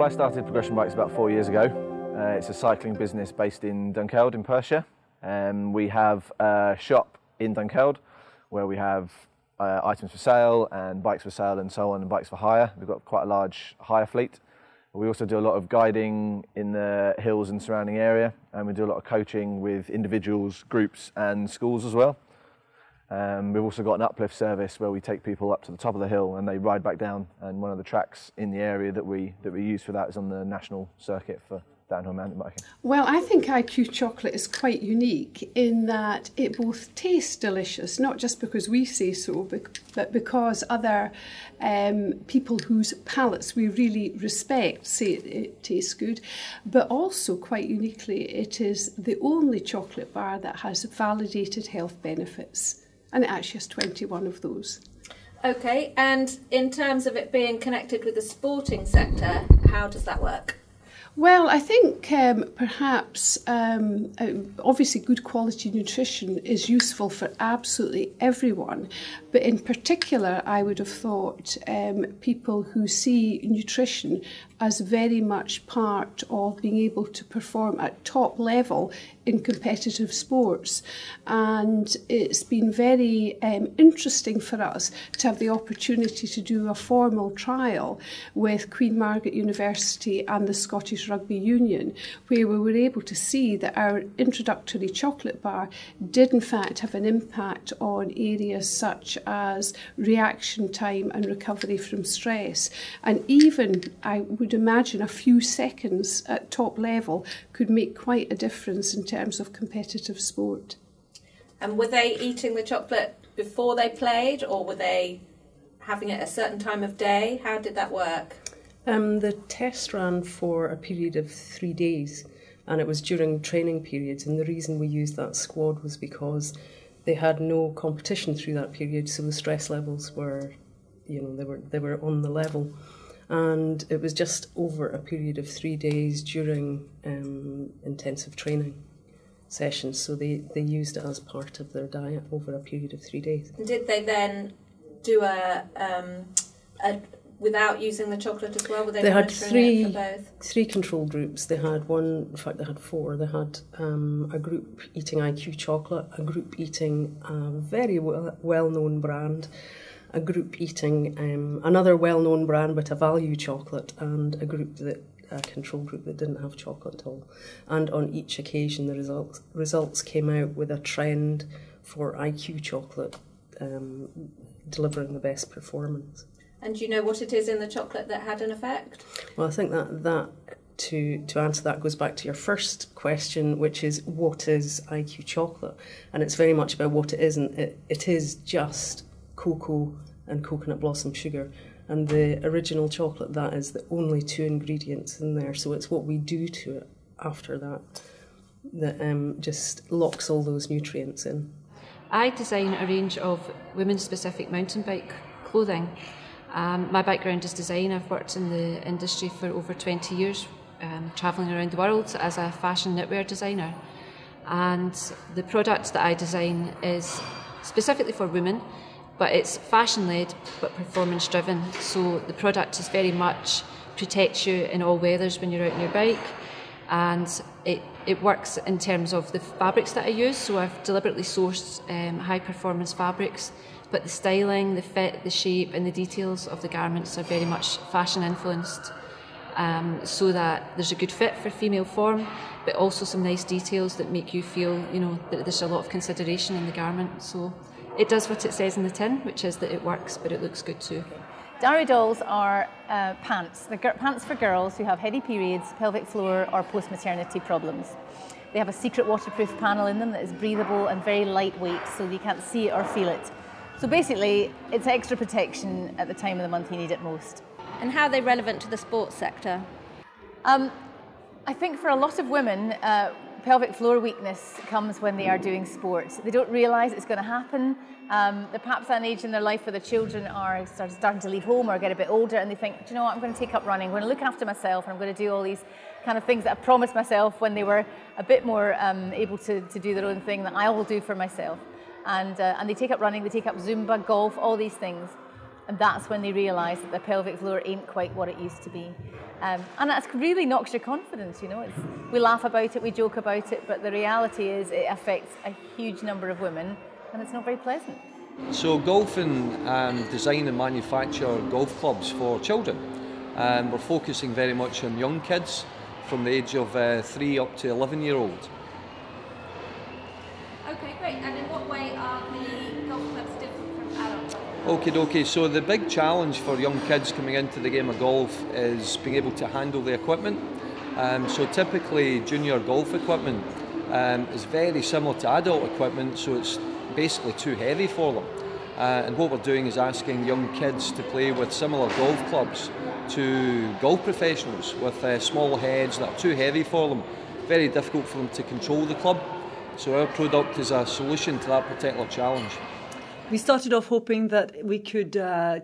I started Progression Bikes about 4 years ago. It's a cycling business based in Dunkeld in Perthshire. We have a shop in Dunkeld where we have items for sale and bikes for sale and so on, and bikes for hire. We've got quite a large hire fleet. We also do a lot of guiding in the hills and surrounding area, and we do a lot of coaching with individuals, groups and schools as well. We've also got an uplift service where we take people up to the top of the hill and they ride back down, and one of the tracks in the area that we use for that is on the national circuit for downhill mountain biking. Well, I think IQ chocolate is quite unique in that it both tastes delicious, not just because we say so, but because other people whose palates we really respect say it tastes good. But also, quite uniquely, it is the only chocolate bar that has validated health benefits, and it actually has 21 of those. Okay, and in terms of it being connected with the sporting sector, how does that work? Well, I think perhaps obviously good quality nutrition is useful for absolutely everyone, but in particular I would have thought people who see nutrition as very much part of being able to perform at top level in competitive sports. And it's been very interesting for us to have the opportunity to do a formal trial with Queen Margaret University and the Scottish Rugby Union, where we were able to see that our introductory chocolate bar did in fact have an impact on areas such as reaction time and recovery from stress. And even, I would imagine, a few seconds at top level could make quite a difference in terms of competitive sport. And were they eating the chocolate before they played, or were they having it at a certain time of day? How did that work? The test ran for a period of 3 days, and it was during training periods, and the reason we used that squad was because they had no competition through that period, so the stress levels were, they were on the level. And it was just over a period of 3 days during intensive training sessions, so they used it as part of their diet over a period of 3 days. Did they then do a without using the chocolate as well? Were they had monitoring it for both? Three control groups. They had one, in fact they had four. They had a group eating IQ chocolate, a group eating a very well-known brand, a group eating another well-known brand but a value chocolate, and a control group that didn't have chocolate at all. And on each occasion the results came out with a trend for IQ chocolate delivering the best performance. And do you know what it is in the chocolate that had an effect? Well, I think that to answer that goes back to your first question, which is what is IQ chocolate? And it's very much about what it isn't. It is just cocoa and coconut blossom sugar. And the original chocolate, that is the only 2 ingredients in there. So it's what we do to it after that just locks all those nutrients in. I design a range of women-specific mountain bike clothing. My background is design. I've worked in the industry for over 20 years, travelling around the world as a fashion knitwear designer. And the product that I design is specifically for women, but it's fashion-led but performance-driven. So the product is very much protects you in all weathers when you're out on your bike, and it works in terms of the fabrics that I use. So I've deliberately sourced high-performance fabrics, but the styling, the fit, the shape and the details of the garments are very much fashion-influenced, so that there's a good fit for female form, but also some nice details that make you feel, that there's a lot of consideration in the garment. So it does what it says in the tin, which is that it works, but it looks good too. Diary Dolls are pants. They're pants for girls who have heavy periods, pelvic floor or post-maternity problems. They have a secret waterproof panel in them that is breathable and very lightweight, so you can't see it or feel it. So basically, it's extra protection at the time of the month you need it most. And how are they relevant to the sports sector? I think for a lot of women, pelvic floor weakness comes when they are doing sports. They don't realise it's going to happen. They're perhaps at an age in their life where the children are starting to leave home or get a bit older, and they think, do you know what, I'm going to take up running, I'm going to look after myself, and I'm going to do all these kind of things that I promised myself when they were a bit more able to do their own thing that I will do for myself. And they take up running, they take up Zumba, golf, all these things. And that's when they realise that the pelvic floor ain't quite what it used to be. And that really knocks your confidence, you know. We laugh about it, we joke about it, but the reality is it affects a huge number of women and it's not very pleasant. So Golfin design and manufacture golf clubs for children. And we're focusing very much on young kids from the age of 3 up to 11-year-old. Okay, great. And in what way are the golf clubs different from adult golf? Okay, so the big challenge for young kids coming into the game of golf is being able to handle the equipment. So typically junior golf equipment is very similar to adult equipment, so it's basically too heavy for them. And what we're doing is asking young kids to play with similar golf clubs to golf professionals with small heads that are too heavy for them, very difficult for them to control the club. So our product is a solution to that particular challenge. We started off hoping that we could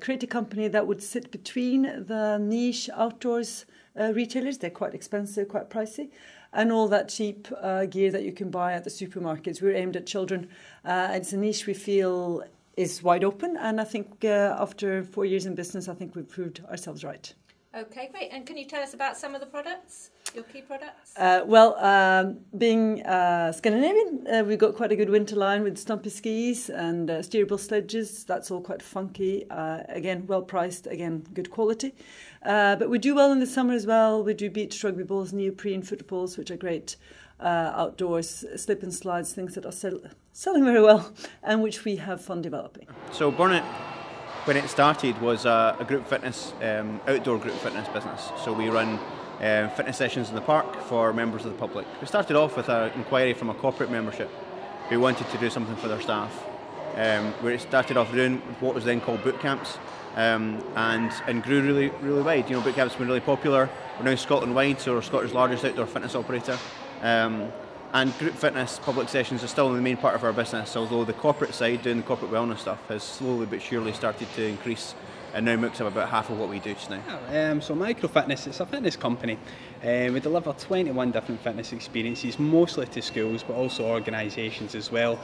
create a company that would sit between the niche outdoors retailers. They're quite expensive, quite pricey, and all that cheap gear that you can buy at the supermarkets. We're aimed at children. It's a niche we feel is wide open, and I think after 4 years in business, I think we've proved ourselves right. Okay, great. And can you tell us about some of the products, your key products? Being Scandinavian, we've got quite a good winter line with stumpy skis and steerable sledges. That's all quite funky. Again, well priced, again, good quality. But we do well in the summer as well. We do beach rugby balls, neoprene footballs, which are great outdoors, slip and slides, things that are selling very well and which we have fun developing. So Burnet, when it started, was a group fitness, outdoor group fitness business. So we run fitness sessions in the park for members of the public. We started off with an inquiry from a corporate membership who wanted to do something for their staff. We started off doing what was then called boot camps, and grew really wide. You know, boot camps have been really popular. We're now Scotland wide, so we're Scotland's largest outdoor fitness operator. And group fitness public sessions are still the main part of our business, although the corporate side, doing the corporate wellness stuff, has slowly but surely started to increase and now makes up about half of what we do just now. So Microfitness, it's a fitness company. We deliver 21 different fitness experiences, mostly to schools but also organisations as well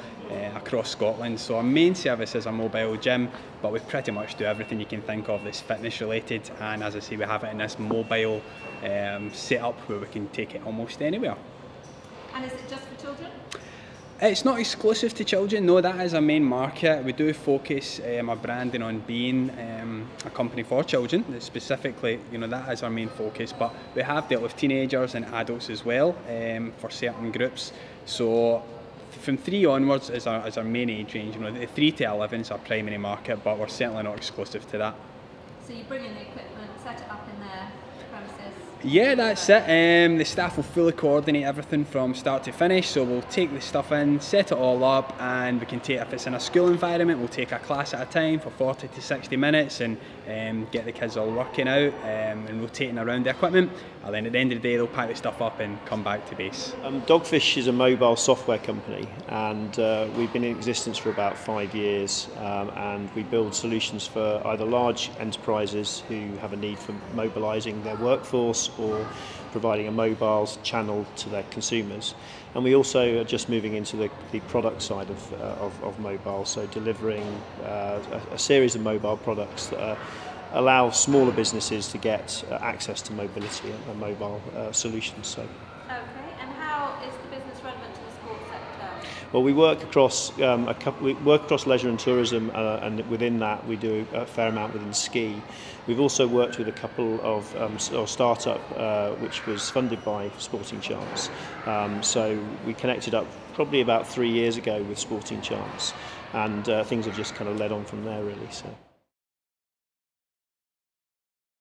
across Scotland. So our main service is a mobile gym, but we pretty much do everything you can think of that's fitness related, and as I say, we have it in this mobile setup where we can take it almost anywhere. And is it just for children? It's not exclusive to children, no, that is our main market. We do focus our branding on being a company for children, specifically, you know, that is our main focus, but we have dealt with teenagers and adults as well for certain groups. So from 3 onwards is our main age range. You know, the 3 to 11 is our primary market, but we're certainly not exclusive to that. So you bring in the equipment, set it up in their premises? Yeah, that's it. The staff will fully coordinate everything from start to finish, so we'll take the stuff in, set it all up, and we can take, if it's in a school environment, we'll take a class at a time for 40 to 60 minutes and get the kids all working out and rotating around the equipment, and then at the end of the day they'll pack the stuff up and come back to base. Dogfish is a mobile software company, and we've been in existence for about 5 years, and we build solutions for either large enterprises who have a need for mobilising their workforce or providing a mobile channel to their consumers. And we also are just moving into the product side of mobile, so delivering a series of mobile products that allow smaller businesses to get access to mobility and mobile solutions. So. Okay, and how is the business relevant to the sports sector? Well, we work across leisure and tourism, and within that we do a fair amount within ski. We've also worked with a couple of a startup which was funded by Sporting Chance. So we connected up probably about 3 years ago with Sporting Chance, and things have just kind of led on from there really. So.